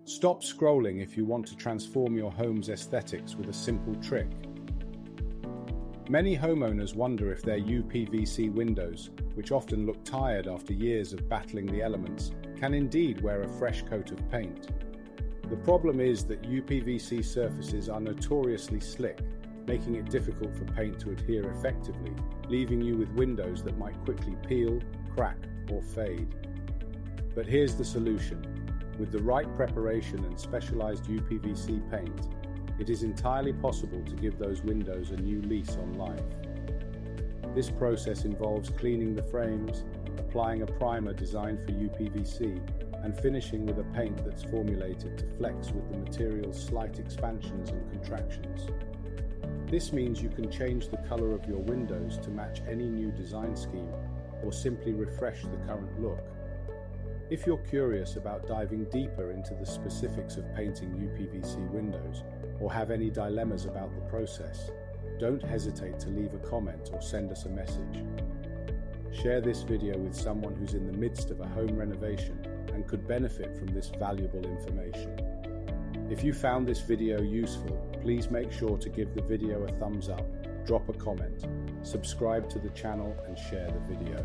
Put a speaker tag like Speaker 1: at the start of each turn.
Speaker 1: Stop scrolling if you want to transform your home's aesthetics with a simple trick. Many homeowners wonder if their UPVC windows, which often look tired after years of battling the elements, can indeed wear a fresh coat of paint. The problem is that UPVC surfaces are notoriously slick, making it difficult for paint to adhere effectively, leaving you with windows that might quickly peel, crack, or fade. But here's the solution. With the right preparation and specialized UPVC paint, it is entirely possible to give those windows a new lease on life. This process involves cleaning the frames, applying a primer designed for UPVC, and finishing with a paint that's formulated to flex with the material's slight expansions and contractions. This means you can change the color of your windows to match any new design scheme, or simply refresh the current look. If you're curious about diving deeper into the specifics of painting UPVC windows, or have any dilemmas about the process, don't hesitate to leave a comment or send us a message. Share this video with someone who's in the midst of a home renovation and could benefit from this valuable information. If you found this video useful, please make sure to give the video a thumbs up, drop a comment, subscribe to the channel and share the video.